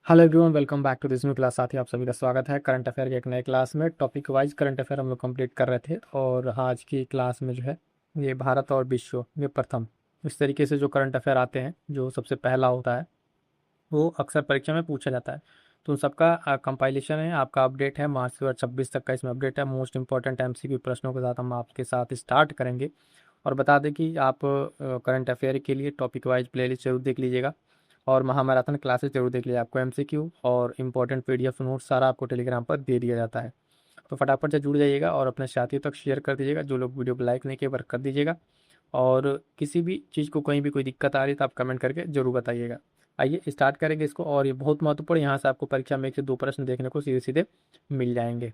Hello everyone, welcome back to this new class. साथी आप सभी का स्वागत है करंट अफेयर के एक नए क्लास में। टॉपिक वाइज करंट अफेयर हम लोग कंप्लीट कर रहे थे और आज की क्लास में जो है ये भारत और विश्व में प्रथम इस तरीके से जो करंट अफेयर आते हैं, जो सबसे पहला होता है वो अक्सर परीक्षा में पूछा जाता है। तो उन सबका कंपाइलेशन है, आपका अपडेट है मार्च 2026 तक का इसमें अपडेट है। मोस्ट इंपॉर्टेंट एमसीक्यू प्रश्नों के साथ हम आपके साथ स्टार्ट करेंगे। और बता दें कि आप करंट अफेयर के लिए टॉपिक वाइज प्लेलिस्ट जरूर देख लीजिएगा और महामैराथन क्लासेस जरूर देख लीजिए। आपको एमसीक्यू और इंपॉर्टेंट पीडीएफ नोट सारा आपको टेलीग्राम पर दे दिया जाता है। तो फटाफट से जुड़ जाइएगा और अपने साथियों तक शेयर कर दीजिएगा। जो लोग वीडियो को लाइक नहीं किए, कर दीजिएगा। और किसी भी चीज़ को कहीं भी कोई दिक्कत आ रही है तो आप कमेंट करके जरूर बताइएगा। आइए स्टार्ट करेंगे इसको। और ये बहुत महत्वपूर्ण, यहाँ से आपको परीक्षा में 1 से 2 प्रश्न देखने को सीधे सीधे मिल जाएंगे।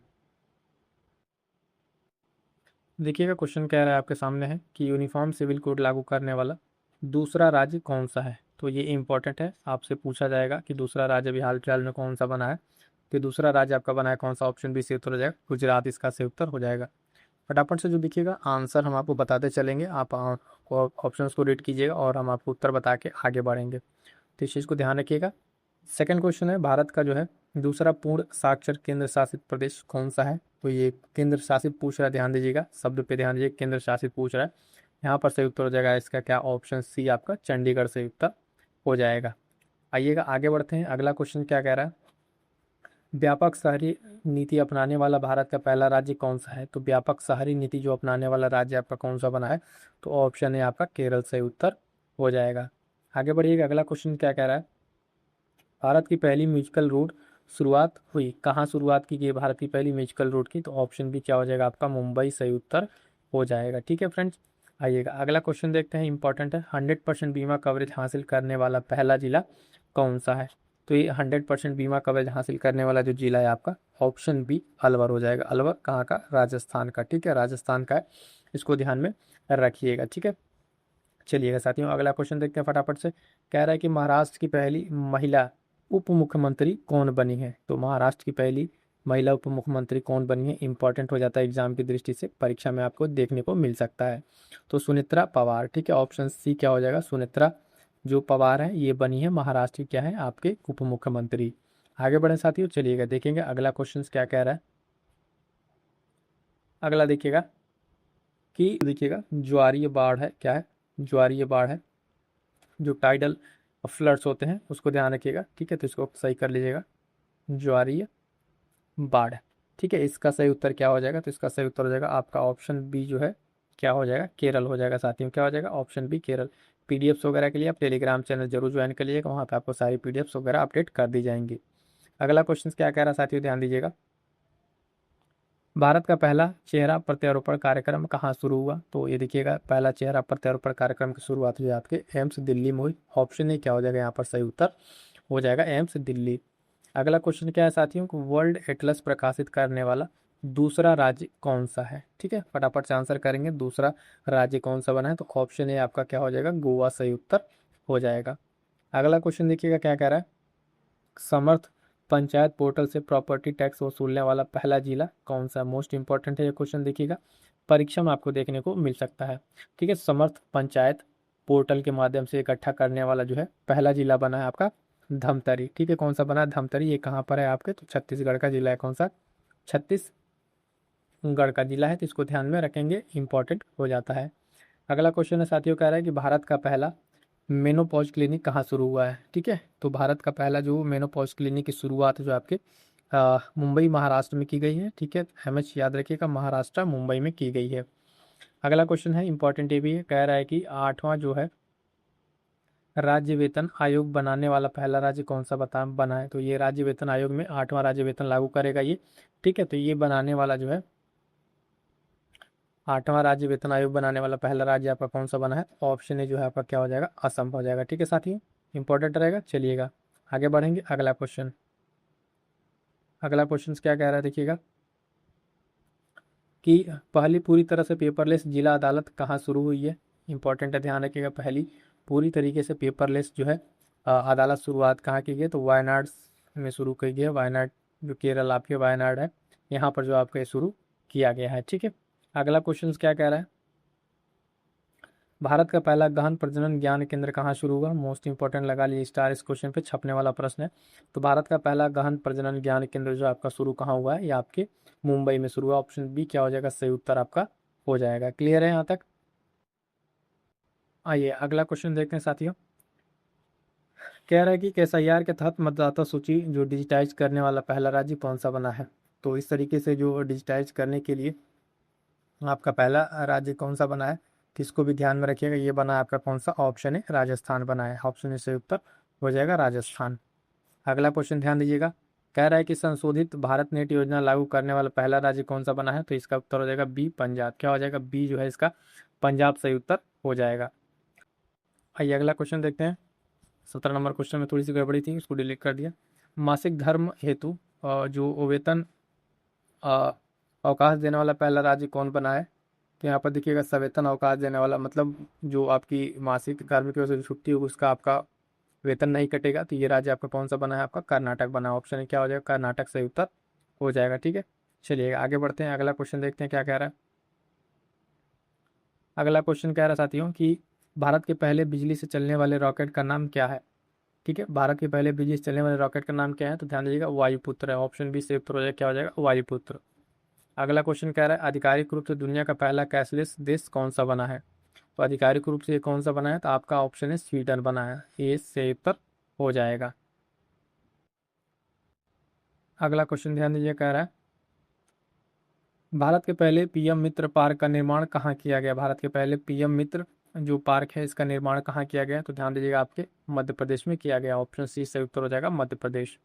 देखिएगा, क्वेश्चन कह रहा है आपके सामने है कि यूनिफॉर्म सिविल कोड लागू करने वाला दूसरा राज्य कौन सा है। तो ये इंपॉर्टेंट है, आपसे पूछा जाएगा कि दूसरा राज्य अभी हाल फिलहाल में कौन सा बना है। तो दूसरा राज्य आपका बना है कौन सा, ऑप्शन बी सही उत्तर हो जाएगा, गुजरात इसका सही उत्तर हो जाएगा। फटाफट से जो दिखिएगा आंसर हम आपको बताते चलेंगे, आप ऑप्शन को रीड कीजिएगा और हम आपको उत्तर बता के आगे बढ़ेंगे। तो इस चीज़ को ध्यान रखिएगा। सेकंड क्वेश्चन है, भारत का जो है दूसरा पूर्ण साक्षर केंद्र शासित प्रदेश कौन सा है। तो ये केंद्र शासित पूछ रहा है, ध्यान दीजिएगा, शब्द पे ध्यान दीजिए, केंद्र शासित पूछ रहा है। यहाँ पर सही उत्तर हो जाएगा इसका क्या, ऑप्शन सी आपका चंडीगढ़ सही उत्तर हो जाएगा। आइएगा आगे बढ़ते हैं। अगला क्वेश्चन क्या कह रहा है, व्यापक शहरी नीति अपनाने वाला भारत का पहला राज्य कौन सा है। तो व्यापक शहरी नीति जो अपनाने वाला राज्य आपका कौन सा बना है, तो ऑप्शन है आपका केरल सही उत्तर हो जाएगा। आगे बढ़िएगा, अगला क्वेश्चन क्या कह रहा है, भारत की पहली म्यूजिकल रोड शुरुआत हुई कहाँ, शुरुआत की गई भारत की पहली म्यूजिकल रोड की। तो ऑप्शन भी क्या हो जाएगा आपका, मुंबई सही उत्तर हो जाएगा। ठीक है फ्रेंड्स, आइएगा अगला क्वेश्चन देखते हैं, इंपॉर्टेंट है। 100% बीमा कवरेज हासिल करने वाला पहला जिला कौन सा है। तो ये 100% बीमा कवरेज हासिल करने वाला जो जिला है आपका, ऑप्शन बी अलवर हो जाएगा। अलवर कहाँ का, राजस्थान का। ठीक है, राजस्थान का है, इसको ध्यान में रखिएगा। ठीक है, चलिएगा साथियों अगला क्वेश्चन देखते हैं फटाफट से। कह रहा है कि महाराष्ट्र की पहली महिला उप मुख्यमंत्री कौन बनी है। तो महाराष्ट्र की पहली महिला उप मुख्यमंत्री कौन बनी है, इंपॉर्टेंट हो जाता है एग्जाम की दृष्टि से, परीक्षा में आपको देखने को मिल सकता है। तो सुनेत्रा पवार। ठीक है, ऑप्शन सी क्या हो जाएगा, सुनेत्रा जो पवार है ये बनी है महाराष्ट्र की क्या है, आपके उप मुख्यमंत्री। आगे बढ़े साथियों, चलिएगा देखेंगे अगला क्वेश्चन क्या कह रहा है। अगला देखिएगा कि देखिएगा ज्वारीय बाढ़ है, क्या है, ज्वारीय बाढ़ है, जो टाइडल फ्लड्स होते हैं उसको ध्यान रखिएगा। ठीक है, तो इसको सही कर लीजिएगा, ज्वारीय बाढ़। ठीक है, इसका सही उत्तर क्या हो जाएगा, तो इसका सही उत्तर हो जाएगा आपका ऑप्शन बी जो है, क्या हो जाएगा, केरल हो जाएगा। साथियों क्या हो जाएगा, ऑप्शन बी केरल। पीडीएफ्स वगैरह के लिए आप टेलीग्राम चैनल जरूर ज्वाइन कर लीजिएगा, वहाँ पे आपको सारी पीडीएफ्स वगैरह अपडेट कर दी जाएंगी। अगला क्वेश्चन क्या कह रहा है साथियों, ध्यान दीजिएगा, भारत का पहला चेहरा प्रत्यारोपण कार्यक्रम कहाँ शुरू हुआ। तो ये देखिएगा, पहला चेहरा प्रत्यारोपण कार्यक्रम की शुरुआत हुई आपके एम्स दिल्ली में हुई। ऑप्शन ए क्या हो जाएगा यहाँ पर सही उत्तर हो जाएगा, एम्स दिल्ली। अगला क्वेश्चन क्या है साथियों, वर्ल्ड एटलस प्रकाशित करने वाला दूसरा राज्य कौन सा है। ठीक है, फटाफट से आंसर करेंगे, दूसरा राज्य कौन सा बना है, तो ऑप्शन ए आपका क्या हो जाएगा, गोवा सही उत्तर हो जाएगा। अगला क्वेश्चन देखिएगा क्या कह रहा है, समर्थ पंचायत पोर्टल से प्रॉपर्टी टैक्स वसूलने वाला पहला जिला कौन सा। मोस्ट इंपॉर्टेंट है ये क्वेश्चन, देखिएगा परीक्षा में आपको देखने को मिल सकता है। ठीक है, समर्थ पंचायत पोर्टल के माध्यम से इकट्ठा करने वाला जो है पहला जिला बना है आपका धमतरी। ठीक है, कौन सा बना है, धमतरी। ये कहाँ पर है आपके, तो छत्तीसगढ़ का जिला है। कौन सा, छत्तीसगढ़ का जिला है, तो इसको ध्यान में रखेंगे, इंपॉर्टेंट हो जाता है। अगला क्वेश्चन है साथियों, कह रहा है कि भारत का पहला मेनोपॉज क्लिनिक कहाँ शुरू हुआ है। ठीक है, तो भारत का पहला जो मेनोपॉज क्लिनिक की शुरुआत जो आपके मुंबई महाराष्ट्र में की गई है। ठीक है, एमएच याद रखिएगा, महाराष्ट्र मुंबई में की गई है। अगला क्वेश्चन है इंपॉर्टेंट, ये भी है, कह रहा है कि 8वां जो है राज्य वेतन आयोग बनाने वाला पहला राज्य कौन सा बना है। तो ये राज्य वेतन आयोग में 8वां राज्य वेतन लागू करेगा ये। ठीक है, तो ये बनाने वाला जो है 8वां राज्य वेतन आयोग बनाने वाला पहला राज्य आपका कौन सा बना है, ऑप्शन ए जो है आपका क्या हो जाएगा, असम हो जाएगा। ठीक है साथियों, इंपॉर्टेंट रहेगा। चलिएगा आगे बढ़ेंगे, अगला क्वेश्चन। अगला क्वेश्चन क्या कह रहा है, देखिएगा कि पहली पूरी तरह से पेपरलेस जिला अदालत कहाँ शुरू हुई है। इंपॉर्टेंट है, ध्यान रखिएगा, पहली पूरी तरीके से पेपरलेस जो है अदालत शुरुआत कहाँ की गई, तो वायनाड में शुरू की गई है। वायनाड जो केरल आपके वायनाड है, यहाँ पर जो आपका शुरू किया गया है। ठीक है, अगला क्वेश्चन क्या कह रहा है, भारत का पहला गहन प्रजनन ज्ञान केंद्र कहाँ शुरू हुआ? मोस्ट इंपॉर्टेंट, लगा लीजिए स्टार, इस क्वेश्चन पे छपने वाला प्रश्न है। तो भारत का पहला गहन प्रजनन ज्ञान केंद्र जो आपका शुरू कहाँ हुआ है? ये आपके मुंबई में शुरू हुआ। ऑप्शन बी क्या हो जाएगा? सही उत्तर आपका हो जाएगा। क्लियर है यहाँ तक? आइए अगला क्वेश्चन देखते हैं साथियों। कह रहा है कि एसआईआर के तहत मतदाता सूची जो डिजिटाइज करने वाला पहला राज्य कौन सा बना है? तो इस तरीके से जो डिजिटाइज करने के लिए आपका पहला राज्य कौन सा बना है, तो इसको भी ध्यान में रखिएगा। ये बना है आपका कौन सा? ऑप्शन है राजस्थान बना है। ऑप्शन से उत्तर हो जाएगा राजस्थान। अगला क्वेश्चन ध्यान दीजिएगा। कह रहा है कि संशोधित भारत नेट योजना लागू करने वाला पहला राज्य कौन सा बना है? तो इसका उत्तर हो जाएगा बी, पंजाब। क्या हो जाएगा? बी जो है इसका पंजाब सही उत्तर हो जाएगा। आइए अगला क्वेश्चन देखते हैं। 17 नंबर क्वेश्चन में थोड़ी सी गड़बड़ी थी, उसको डिलीट कर दिया। मासिक धर्म हेतु जो वेतन अवकाश देने वाला पहला राज्य कौन बना है? तो यहाँ पर देखिएगा सवेतन अवकाश देने वाला, मतलब जो आपकी मासिक धर्म की वजह से छुट्टी होगी उसका आपका वेतन नहीं कटेगा। तो ये राज्य आपका कौन सा बना है? आपका कर्नाटक बना है। ऑप्शन क्या हो जाएगा? कर्नाटक सही उत्तर हो जाएगा। ठीक है, चलिए आगे बढ़ते हैं। अगला क्वेश्चन देखते हैं क्या कह रहा है। अगला क्वेश्चन कह रहा है साथियों कि भारत के पहले बिजली से चलने वाले रॉकेट का नाम क्या है? ठीक है, भारत के पहले बिजली से चलने वाले रॉकेट का नाम क्या है? तो ध्यान दीजिएगा वायुपुत्र है। ऑप्शन बी सही उत्तर हो जाएगा। क्या हो जाएगा? वायुपुत्र। अगला क्वेश्चन कह रहा है आधिकारिक रूप से दुनिया का पहला कैशलेस देश कौन सा बना है? तो आधिकारिक रूप से ये कौन सा बना है? तो आपका ऑप्शन है स्वीडन बना है। ये सही उत्तर हो जाएगा। अगला क्वेश्चन ध्यान दीजिए, कह रहा है भारत के पहले पीएम मित्र पार्क का निर्माण कहाँ किया गया? भारत के पहले पीएम मित्र जो पार्क है इसका निर्माण कहाँ किया गया? तो ध्यान दीजिएगा आपके मध्य प्रदेश में किया गया। ऑप्शन सी सही उत्तर हो जाएगा मध्य प्रदेश।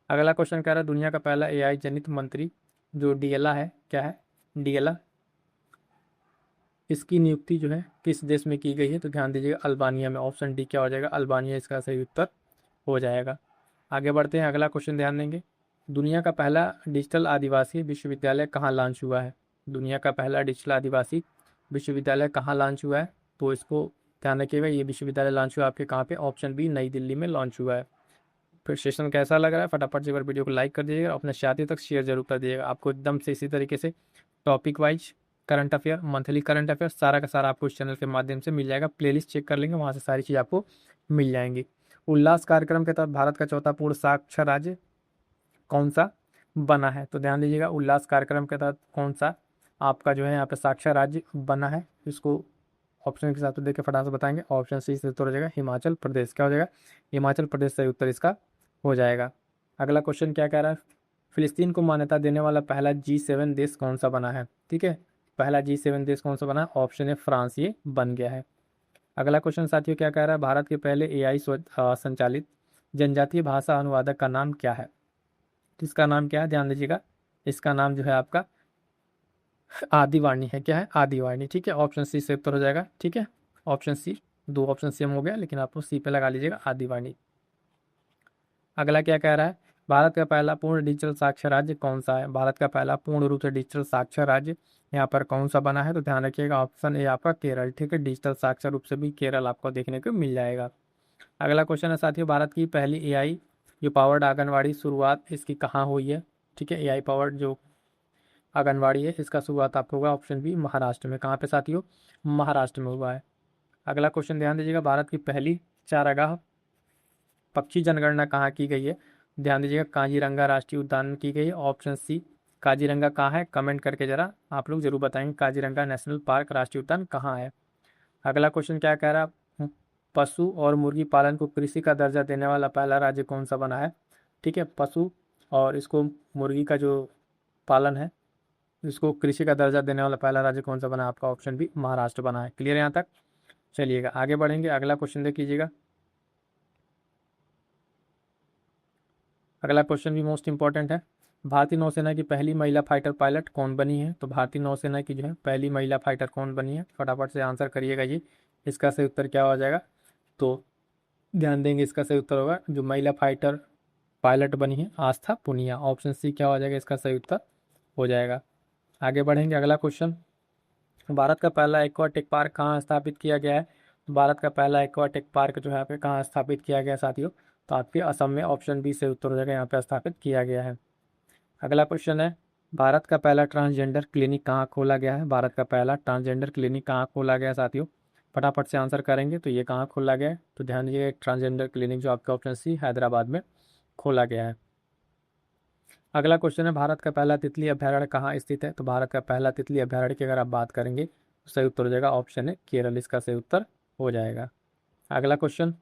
अगला क्वेश्चन कह रहा है दुनिया का पहला एआई जनित मंत्री जो डीएलआ है, क्या है डीएलआ, इसकी नियुक्ति जो है किस देश में की गई है? तो ध्यान दीजिएगा अल्बानिया में। ऑप्शन डी क्या हो जाएगा? अल्बानिया इसका सही उत्तर हो जाएगा। आगे बढ़ते हैं, अगला क्वेश्चन ध्यान देंगे। दुनिया का पहला डिजिटल आदिवासी विश्वविद्यालय कहाँ लॉन्च हुआ है? दुनिया का पहला डिजिटल आदिवासी विश्वविद्यालय कहाँ लॉन्च हुआ है? तो इसको ध्यान रखिएगा, ये विश्वविद्यालय लॉन्च हुआ आपके कहाँ पे? ऑप्शन बी नई दिल्ली में लॉन्च हुआ है। फिर सेशन कैसा लग रहा है फटाफट से एक बार वीडियो को लाइक कर दीजिएगा, अपने साथियों तक शेयर जरूर कर दीजिएगा। आपको एकदम से इसी तरीके से topic wise current affair, monthly current affair सारा का सारा आपको इस चैनल के माध्यम से मिल जाएगा। प्लेलिस्ट चेक कर लेंगे, वहाँ से सारी चीज़ आपको मिल जाएंगी। उल्लास कार्यक्रम के तहत भारत का चौथा पूर्ण साक्षर राज्य कौन सा बना है? तो ध्यान दीजिएगा उल्लास कार्यक्रम के तहत कौन सा आपका जो है यहाँ पे साक्षर राज्य बना है, इसको ऑप्शन के साथ तो देख के फटाफट से बताएंगे। ऑप्शन सी से उत्तर हो जाएगा हिमाचल प्रदेश। क्या हो जाएगा? हिमाचल प्रदेश सही उत्तर इसका हो जाएगा। अगला क्वेश्चन क्या कह रहा है? फिलिस्तीन को मान्यता देने वाला पहला G7 देश कौन सा बना है? ठीक है, पहला G7 देश कौन सा बना है? ऑप्शन है फ्रांस, ये बन गया है। अगला क्वेश्चन साथियों क्या कह रहा है? भारत के पहले एआई संचालित जनजातीय भाषा अनुवादक का नाम क्या है? तो इसका नाम क्या है? ध्यान दीजिएगा, इसका नाम जो है आपका आदिवाणी है। क्या है? आदिवाणी। ठीक है, ऑप्शन सी से उत्तर हो जाएगा। ठीक है, ऑप्शन सी, दो ऑप्शन सेम हो गया लेकिन आपको सी पे लगा लीजिएगा, आदिवाणी। अगला क्या कह रहा है? भारत का पहला पूर्ण डिजिटल साक्षर राज्य कौन सा है? भारत का पहला पूर्ण रूप से डिजिटल साक्षर राज्य यहाँ पर कौन सा बना है? तो ध्यान रखिएगा ऑप्शन ए आपका केरल। ठीक है, डिजिटल साक्षर रूप से भी केरल आपको देखने को मिल जाएगा। अगला क्वेश्चन है साथियों, भारत की पहली एआई जो पावर्ड आंगनवाड़ी शुरुआत इसकी कहाँ हुई है? ठीक है, एआई पावर्ड जो आंगनवाड़ी है इसका शुरुआत आपको होगा ऑप्शन बी महाराष्ट्र में। कहाँ पे साथियों? महाराष्ट्र में हुआ है। अगला क्वेश्चन ध्यान दीजिएगा, भारत की पहली चारागाह पक्षी जनगणना कहाँ की गई है? ध्यान दीजिएगा काजीरंगा राष्ट्रीय उद्यान में की गई है। ऑप्शन सी काजीरंगा कहाँ है? कमेंट करके जरा आप लोग जरूर बताएंगे काजीरंगा नेशनल पार्क राष्ट्रीय उद्यान कहाँ है। अगला क्वेश्चन क्या कह रहा है? पशु और मुर्गी पालन को कृषि का दर्जा देने वाला पहला राज्य कौन सा बना है? ठीक है, पशु और इसको मुर्गी का जो पालन है इसको कृषि का दर्जा देने वाला पहला राज्य कौन सा बना है? आपका ऑप्शन बी महाराष्ट्र बना है। क्लियर है यहाँ तक? चलिएगा आगे बढ़ेंगे, अगला क्वेश्चन देख लीजिएगा। अगला क्वेश्चन भी मोस्ट इंपॉर्टेंट है। भारतीय नौसेना की पहली महिला फाइटर पायलट कौन बनी है? तो भारतीय नौसेना की जो है पहली महिला फाइटर कौन बनी है? फटाफट से आंसर करिएगा जी, इसका सही उत्तर क्या हो जाएगा? तो ध्यान देंगे, इसका सही उत्तर होगा जो महिला फाइटर पायलट बनी है आस्था पुनिया। ऑप्शन सी क्या हो जाएगा? इसका सही उत्तर हो जाएगा। आगे बढ़ेंगे, अगला क्वेश्चन, भारत का पहला एक्वाटिक पार्क कहाँ स्थापित किया गया है? तो भारत का पहला एक्वाटिक पार्क जो है यहाँ पे कहाँ स्थापित किया गया साथियों? तो आपके असम में। ऑप्शन बी से उत्तर हो जाएगा, यहाँ पे स्थापित किया गया है। अगला क्वेश्चन है भारत का पहला ट्रांसजेंडर क्लिनिक कहाँ खोला गया है? भारत का पहला ट्रांसजेंडर क्लिनिक कहाँ खोला गया है साथियों? फटाफट से आंसर करेंगे तो ये कहाँ खोला गया है? तो ध्यान दीजिए, ट्रांसजेंडर क्लिनिक जो आपका ऑप्शन सी हैदराबाद में खोला गया है। अगला क्वेश्चन है, भारत का पहला तितली अभयारण्य कहाँ स्थित है? तो भारत का पहला तितली अभयारण्य की अगर आप बात करेंगे तो सही उत्तर हो जाएगा ऑप्शन है केरल, इसका सही उत्तर हो जाएगा। अगला क्वेश्चन,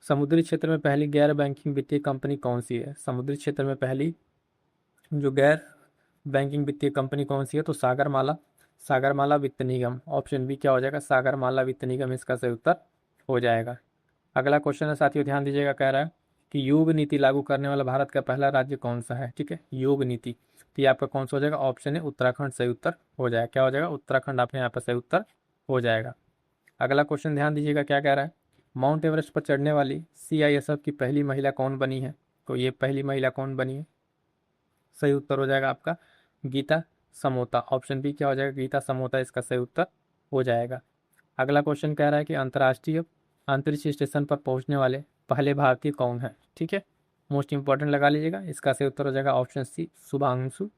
समुद्री क्षेत्र में पहली गैर बैंकिंग वित्तीय कंपनी कौन सी है? समुद्री क्षेत्र में पहली जो गैर बैंकिंग वित्तीय कंपनी कौन सी है? तो सागरमाला, सागरमाला वित्त निगम, ऑप्शन बी क्या हो जाएगा? सागरमाला वित्त निगम इसका सही उत्तर हो जाएगा। अगला क्वेश्चन है साथियों, ध्यान दीजिएगा, कह रहा है कि योग नीति लागू करने वाला भारत का पहला राज्य कौन सा है? ठीक है, योग नीति, तो ये आपका कौन सा हो जाएगा? ऑप्शन है उत्तराखंड, सही उत्तर हो जाएगा। क्या हो जाएगा? उत्तराखंड आपके यहाँ पर सही उत्तर हो जाएगा। अगला क्वेश्चन ध्यान दीजिएगा, क्या कह रहा है, माउंट एवरेस्ट पर चढ़ने वाली सीआईएसएफ की पहली महिला कौन बनी है? तो ये पहली महिला कौन बनी है? सही उत्तर हो जाएगा आपका गीता समोता, ऑप्शन बी क्या हो जाएगा? गीता समोता इसका सही उत्तर हो जाएगा। अगला क्वेश्चन कह रहा है कि अंतर्राष्ट्रीय अंतरिक्ष स्टेशन पर पहुंचने वाले पहले भारतीय कौन है? ठीक है, मोस्ट इंपॉर्टेंट लगा लीजिएगा, इसका सही उत्तर हो जाएगा ऑप्शन सी शुभांशु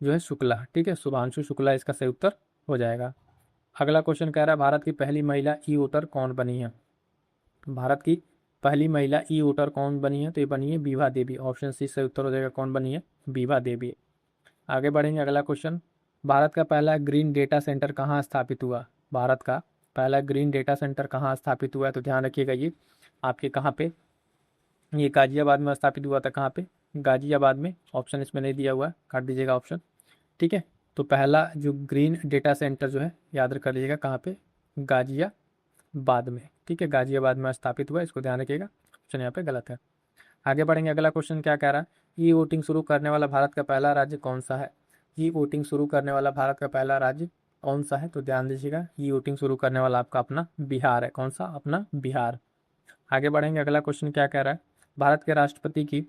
जो है शुक्ला। ठीक है, शुभांशु शुक्ला इसका सही उत्तर हो जाएगा। अगला क्वेश्चन कह रहा है, भारत की पहली महिला ई वोटर कौन बनी है? भारत की पहली महिला ई वोटर कौन बनी है? तो ये बनी है बीवा देवी, ऑप्शन सी सही उत्तर हो जाएगा, कौन बनी है? बीवा देवी। आगे बढ़ेंगे, अगला क्वेश्चन, भारत का पहला ग्रीन डेटा सेंटर कहाँ स्थापित हुआ? भारत का पहला ग्रीन डेटा सेंटर कहाँ स्थापित हुआ है? तो ध्यान रखिएगा, ये आपके कहाँ पे, ये गाजियाबाद में स्थापित हुआ था। कहाँ पे? गाजियाबाद में, ऑप्शन इसमें नहीं दिया हुआ है, काट दीजिएगा ऑप्शन। ठीक है, तो पहला जो ग्रीन डेटा सेंटर जो है याद कर लीजिएगा कहाँ पे? गाजियाबाद में। ठीक है, गाजियाबाद में स्थापित हुआ, इसको ध्यान रखिएगा, ऑप्शन यहाँ पे गलत है। आगे बढ़ेंगे, अगला क्वेश्चन क्या कह रहा है, ई वोटिंग शुरू करने वाला भारत का पहला राज्य कौन सा है? ई वोटिंग शुरू करने वाला भारत का पहला राज्य कौन सा है? तो ध्यान दीजिएगा, ई वोटिंग शुरू करने वाला आपका अपना बिहार है। कौन सा? अपना बिहार। आगे बढ़ेंगे, अगला क्वेश्चन क्या कह रहा है, भारत के राष्ट्रपति की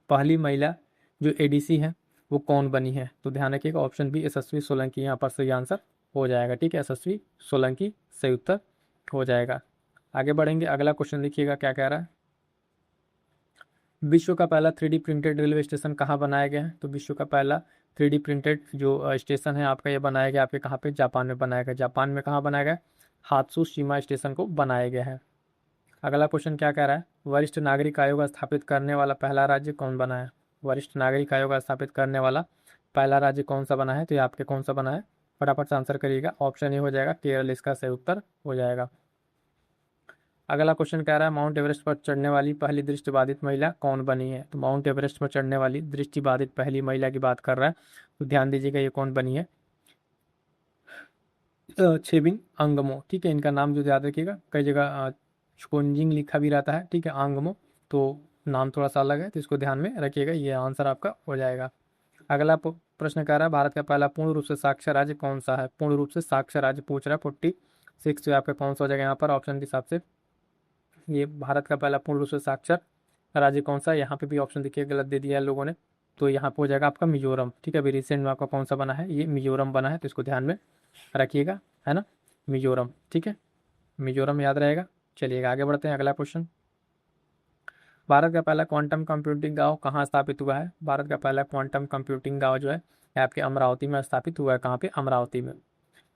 पहली महिला जो एडीसी है वो कौन बनी है? तो ध्यान रखिएगा, ऑप्शन बी यशस्वी सोलंकी यहाँ पर सही आंसर हो जाएगा। ठीक है, यशस्वी सोलंकी सही उत्तर हो जाएगा। आगे बढ़ेंगे, अगला क्वेश्चन देखिएगा क्या कह रहा है, विश्व का पहला 3D प्रिंटेड रेलवे स्टेशन कहाँ बनाया गया है? तो विश्व का पहला 3D प्रिंटेड जो स्टेशन है आपका, ये बनाया गया आपके कहाँ पे? जापान में बनाया गया। जापान में कहाँ बनाया गया? हात्सुशिमा स्टेशन को बनाया गया है। अगला क्वेश्चन क्या कह रहा है, वरिष्ठ नागरिक आयोग स्थापित करने वाला पहला राज्य कौन बना है? वरिष्ठ नागरिक आयोग स्थापित करने वाला पहला राज्य कौन सा बना है? तो ये आपके कौन सा बना है? फटाफट से आंसर करिएगा, ऑप्शन ए हो जाएगा केरल, इसका सही उत्तर हो जाएगा। अगला क्वेश्चन कह रहा है, माउंट एवरेस्ट पर चढ़ने वाली पहली दृष्टिबाधित महिला कौन बनी है? तो माउंट एवरेस्ट पर चढ़ने वाली दृष्टिबाधित पहली महिला की बात कर रहा है, तो ध्यान दीजिएगा ये कौन बनी है? छेबिंग अंगमो। ठीक है, इनका नाम जो याद रखिएगा, कई जगह छुंजिंग लिखा भी रहता है। ठीक है, अंगमो, तो नाम थोड़ा सा अलग है, तो इसको ध्यान में रखिएगा, ये आंसर आपका हो जाएगा। अगला प्रश्न कह रहा है, भारत का पहला पूर्ण रूप से साक्षर राज्य कौन सा है? पूर्ण रूप से साक्षर राज्य पूछ रहा है, 46 जो आपका कौन सा हो जाएगा यहाँ पर ऑप्शन के हिसाब से? ये भारत का पहला पूर्ण रूप से साक्षर राज्य कौन सा है? यहाँ पे भी ऑप्शन देखिए गलत दे दिया है लोगों ने, तो यहाँ पे हो जाएगा आपका मिजोरम। ठीक है, अभी रिसेंट में आपका कौन सा बना है? ये मिजोरम बना है, तो इसको ध्यान में रखिएगा, है ना, मिजोरम। ठीक है, मिजोरम याद रहेगा। चलिएगा आगे बढ़ते हैं, अगला क्वेश्चन, भारत का पहला क्वांटम कंप्यूटिंग गांव कहाँ स्थापित हुआ है? भारत का पहला क्वांटम कंप्यूटिंग गांव जो है ये आपके अमरावती में स्थापित हुआ है। कहाँ पे? अमरावती में।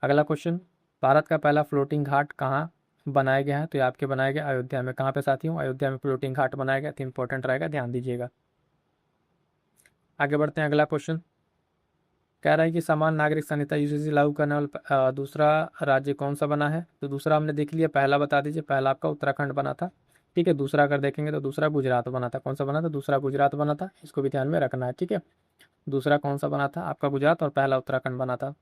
अगला क्वेश्चन, भारत का पहला फ्लोटिंग घाट कहाँ बनाया गया है? तो ये आपके बनाया गया अयोध्या में। कहाँ पे साथियों? अयोध्या में फ्लोटिंग घाट बनाया गया, तो इंपॉर्टेंट रहेगा, ध्यान दीजिएगा। आगे बढ़ते हैं, अगला क्वेश्चन कह रहा है कि समान नागरिक संहिता यूसीसी लागू करने वाला दूसरा राज्य कौन सा बना है? तो दूसरा हमने देख लिया, पहला बता दीजिए। पहला आपका उत्तराखंड बना था। ठीक है, दूसरा अगर देखेंगे तो दूसरा गुजरात बना था। कौन सा बना था? दूसरा गुजरात बना था, इसको भी ध्यान में रखना है। ठीक है, दूसरा कौन सा बना था आपका? गुजरात, और पहला उत्तराखंड बना था।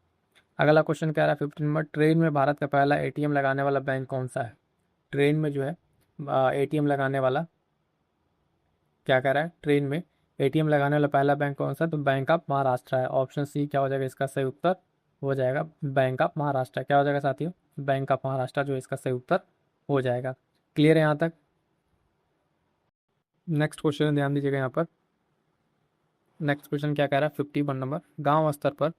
अगला क्वेश्चन कह रहा है 15 नंबर, ट्रेन में भारत का पहला एटीएम लगाने वाला बैंक कौन सा है? ट्रेन में जो है एटीएम लगाने वाला, क्या कह रहा है, ट्रेन में एटीएम लगाने वाला पहला बैंक कौन सा? तो बैंक ऑफ महाराष्ट्र है, ऑप्शन सी क्या हो जाएगा इसका सही उत्तर हो जाएगा? Bank of Maharashtra. क्या हो जाएगा साथियों? बैंक ऑफ महाराष्ट्र जो इसका सही उत्तर हो जाएगा। क्लियर है यहाँ तक? नेक्स्ट क्वेश्चन ध्यान दीजिएगा यहाँ पर। नेक्स्ट क्वेश्चन क्या कह रहा है 51 नंबर, गांव स्तर पर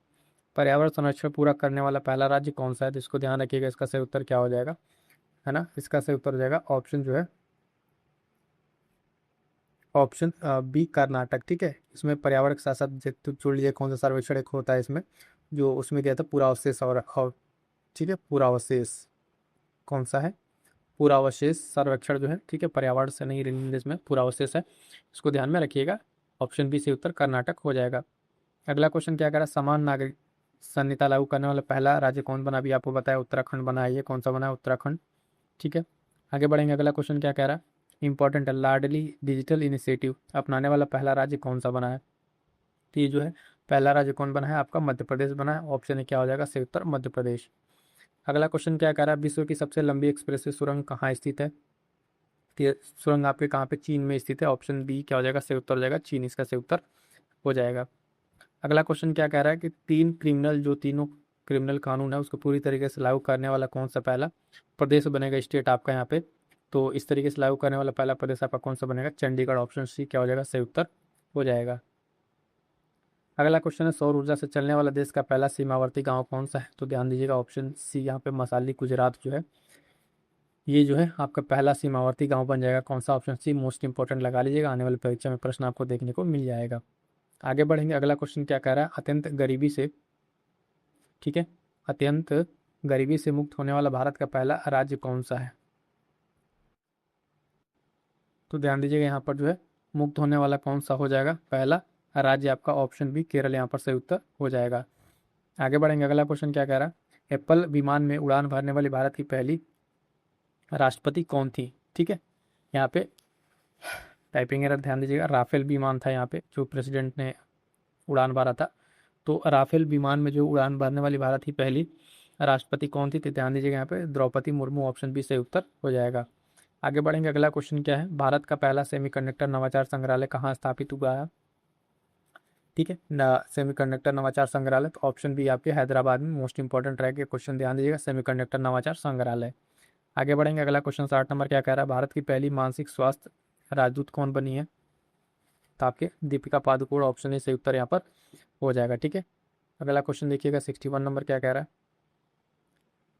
पर्यावरण संरक्षण पूरा करने वाला पहला राज्य कौन सा है? तो इसको ध्यान रखिएगा, इसका सही उत्तर क्या हो जाएगा, है ना, इसका सही उत्तर हो जाएगा ऑप्शन जो है ऑप्शन बी कर्नाटक, ठीक है। इसमें पर्यावरण के साथ साथ जोड़ लीजिए कौन सा सर्वेक्षण एक होता है इसमें, जो उसमें दिया था पुरावशेष और ठीक है, पुरावशेष कौन सा है, पुरावशेष सर्वेक्षण जो है, ठीक है, पर्यावरण से नहीं रिलेटेड इसमें पुरावशेष है, इसको ध्यान में रखिएगा। ऑप्शन बी से उत्तर कर्नाटक हो जाएगा। अगला क्वेश्चन क्या कह रहा है, समान नागरिक संहिता लागू करने वाला पहला राज्य कौन बना, अभी आपको बताया उत्तराखंड बना है, ये कौन सा बना है, उत्तराखंड, ठीक है। आगे बढ़ेंगे, अगला क्वेश्चन क्या कह रहा है, इंपॉर्टेंट है, लाडली डिजिटल इनिशिएटिव अपनाने वाला पहला राज्य कौन सा बना है, तो ये जो है पहला राज्य कौन बना है, आपका मध्य प्रदेश बना है। ऑप्शन ए क्या हो जाएगा, से उत्तर मध्य प्रदेश। अगला क्वेश्चन क्या कह रहा है, विश्व की सबसे लंबी एक्सप्रेसवे सुरंग कहाँ स्थित है, तो ये सुरंग आपके कहाँ पे, चीन में स्थित है। ऑप्शन बी क्या हो जाएगा, से उत्तर हो जाएगा चीन, इसका से उत्तर हो जाएगा। अगला क्वेश्चन क्या कह रहा है कि तीनों क्रिमिनल कानून है उसको पूरी तरीके से लागू करने वाला कौन सा पहला प्रदेश बनेगा, स्टेट आपका यहाँ पे, तो इस तरीके से लागू करने वाला पहला प्रदेश आपका कौन सा बनेगा, चंडीगढ़। ऑप्शन सी क्या हो जाएगा, सही उत्तर हो जाएगा। अगला क्वेश्चन है, सौर ऊर्जा से चलने वाला देश का पहला सीमावर्ती गांव कौन सा है, तो ध्यान दीजिएगा ऑप्शन सी यहाँ पे मसाली गुजरात जो है, ये जो है आपका पहला सीमावर्ती गांव बन जाएगा। कौन सा, ऑप्शन सी मोस्ट इंपॉर्टेंट लगा लीजिएगा, आने वाली परीक्षा में प्रश्न आपको देखने को मिल जाएगा। आगे बढ़ेंगे, अगला क्वेश्चन क्या कह रहा है, अत्यंत गरीबी से, ठीक है, अत्यंत गरीबी से मुक्त होने वाला भारत का पहला राज्य कौन सा है, तो ध्यान दीजिएगा यहाँ पर जो है मुक्त होने वाला कौन सा हो जाएगा पहला राज्य, आपका ऑप्शन बी केरल यहाँ पर सही उत्तर हो जाएगा। आगे बढ़ेंगे, अगला क्वेश्चन क्या कह रहा है, एप्पल विमान में उड़ान भरने वाली भारत की पहली राष्ट्रपति कौन थी, ठीक है। यहाँ पे टाइपिंग एरर ध्यान दीजिएगा, राफेल विमान था यहाँ पे जो प्रेसिडेंट ने उड़ान भरा था, तो राफेल विमान में जो उड़ान भरने वाली भारत की पहली राष्ट्रपति कौन थी, तो ध्यान दीजिएगा यहाँ पे द्रौपदी मुर्मू। ऑप्शन बी सही उत्तर हो जाएगा। आगे बढ़ेंगे, अगला क्वेश्चन क्या है, भारत का पहला सेमीकंडक्टर नवाचार संग्रहालय कहाँ स्थापित हुआ है, ठीक है, सेमीकंडक्टर नवाचार संग्रहालय, तो ऑप्शन बी आपके हैदराबाद में मोस्ट इंपॉर्टेंट रहेगा क्वेश्चन, ध्यान दीजिएगा सेमीकंडक्टर नवाचार संग्रहालय। आगे बढ़ेंगे, अगला क्वेश्चन 60 नंबर क्या कह रहा है, भारत की पहली मानसिक स्वास्थ्य राजदूत कौन बनी है, तो आपके दीपिका पादुकोण। ऑप्शन ए सही उत्तर यहाँ पर हो जाएगा, ठीक है। अगला क्वेश्चन देखिएगा 61 नंबर क्या कह रहा है,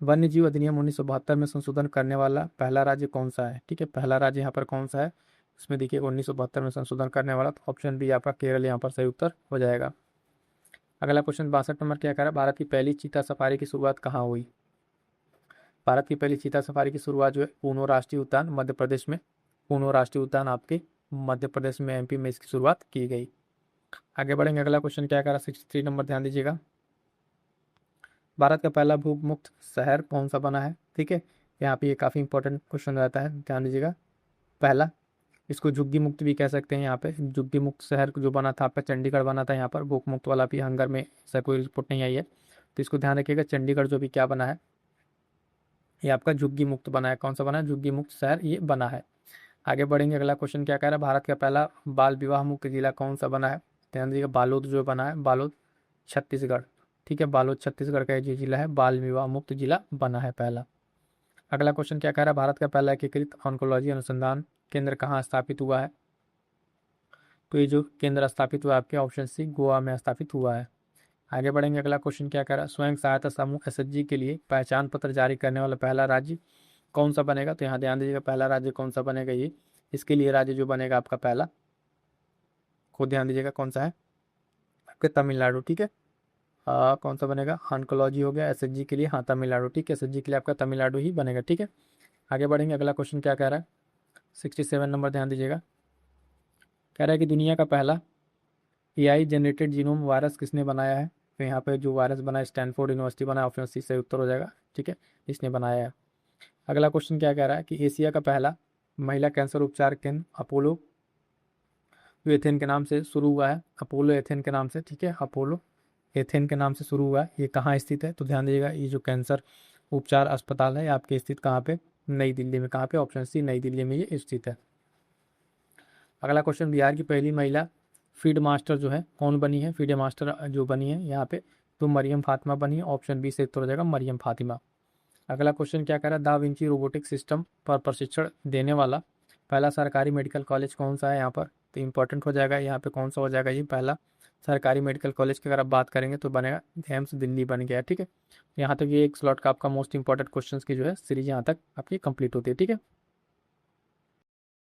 वन्य जीव अधिनियम 1972 में संशोधन करने वाला पहला राज्य कौन सा है, ठीक है, पहला राज्य यहाँ पर कौन सा है, इसमें देखिए 1972 में संशोधन करने वाला, तो ऑप्शन बी आपका केरल यहाँ पर सही उत्तर हो जाएगा। अगला क्वेश्चन 62 नंबर क्या कह रहा है, भारत की पहली चीता सफारी की शुरुआत कहाँ हुई, भारत की पहली चीता सफारी की शुरुआत जो है पूनो राष्ट्रीय उद्यान मध्य प्रदेश में, पूनो राष्ट्रीय उद्यान आपके मध्य प्रदेश में, एमपी में इसकी शुरुआत की गई। आगे बढ़ेंगे, अगला क्वेश्चन क्या कह रहा है, 63 नंबर ध्यान दीजिएगा, भारत का पहला भू मुक्त शहर कौन सा बना है, ठीक है, यहाँ पे ये काफ़ी इंपॉर्टेंट क्वेश्चन रहता है, ध्यान दीजिएगा। पहला, इसको झुग्गी मुक्त भी कह सकते हैं, यहाँ पे झुग्गी मुक्त शहर जो बना था आपका चंडीगढ़ बना था, यहाँ पर भूख मुक्त वाला भी हंगर में ऐसा कोई रिपोर्ट नहीं आई है, तो इसको ध्यान रखिएगा, चंडीगढ़ जो भी क्या बना है, ये आपका झुग्गी मुक्त बना है। कौन सा बना है, झुग्गी मुक्त शहर ये बना है। आगे बढ़ेंगे, अगला क्वेश्चन क्या कह रहा है, भारत का पहला बाल विवाह मुक्त जिला कौन सा बना है, ध्यान दीजिएगा बालोद जो बना है, बालोद छत्तीसगढ़, ठीक है, बालोद छत्तीसगढ़ का ये जिला है, बाल विवाह मुक्त जिला बना है पहला। अगला क्वेश्चन क्या कह रहा है, भारत का पहला एकीकृत ऑन्कोलॉजी अनुसंधान केंद्र कहाँ स्थापित हुआ है, तो ये जो केंद्र स्थापित हुआ है आपके ऑप्शन सी गोवा में स्थापित हुआ है। आगे बढ़ेंगे, अगला क्वेश्चन क्या कह रहा है, स्वयं सहायता समूह एसएचजी के लिए पहचान पत्र जारी करने वाला पहला राज्य कौन सा बनेगा, तो यहाँ ध्यान दीजिएगा पहला राज्य कौन सा बनेगा, ये इसके लिए राज्य जो बनेगा आपका पहला, खुद ध्यान दीजिएगा कौन सा है, आपके तमिलनाडु, ठीक है। कौन सा बनेगा, ऑन्कोलॉजी हो गया एसएचजी के लिए, हाँ तमिलनाडु, ठीक है, एसएचजी के लिए आपका तमिलनाडु ही बनेगा, ठीक है। आगे बढ़ेंगे, अगला क्वेश्चन क्या कह रहा है, 67 नंबर ध्यान दीजिएगा, कह रहा है कि दुनिया का पहला एआई जनरेटेड जीनोम वायरस किसने बनाया है, तो यहाँ पे जो वायरस बना है स्टैनफोर्ड यूनिवर्सिटी बना है, ऑप्शन सी से उत्तर हो जाएगा, ठीक है, इसने बनाया है। अगला क्वेश्चन क्या कह रहा है कि एशिया का पहला महिला कैंसर उपचार केंद्र अपोलो जो एथेन के नाम से शुरू हुआ है, अपोलो एथेन के नाम से, ठीक है, अपोलो एथेन के नाम से शुरू हुआ है, ये कहाँ स्थित है, तो ध्यान दीजिएगा ये जो कैंसर उपचार अस्पताल है आपके स्थित कहाँ पे, नई दिल्ली में, कहाँ पे, ऑप्शन सी नई दिल्ली में ये स्थित है। अगला क्वेश्चन, बिहार की पहली महिला फीड मास्टर जो है कौन बनी है, फीड मास्टर जो बनी है यहाँ पे, तो मरियम फातिमा बनी है, ऑप्शन बी से उत्तर हो जाएगा मरियम फातिमा। अगला क्वेश्चन क्या कह रहा है, दा विंची रोबोटिक सिस्टम पर प्रशिक्षण देने वाला पहला सरकारी मेडिकल कॉलेज कौन सा है यहाँ पर, तो इंपॉर्टेंट हो जाएगा यहाँ पे कौन सा हो जाएगा, ये पहला सरकारी मेडिकल कॉलेज की अगर आप बात करेंगे तो बनेगा एम्स दिल्ली बन गया, ठीक है। यहाँ तक ये एक स्लॉट का आपका मोस्ट इंपॉर्टेंट क्वेश्चन की जो है सीरीज यहाँ तक आपकी कंप्लीट होती है, ठीक है।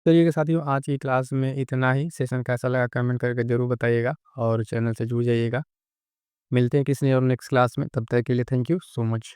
चलिए कि साथियों, आज की क्लास में इतना ही। सेशन कैसा लगा कमेंट करके ज़रूर बताइएगा और चैनल से जुड़ जाइएगा। मिलते हैं किसी और नेक्स्ट क्लास में, तब तक के लिए थैंक यू सो मच।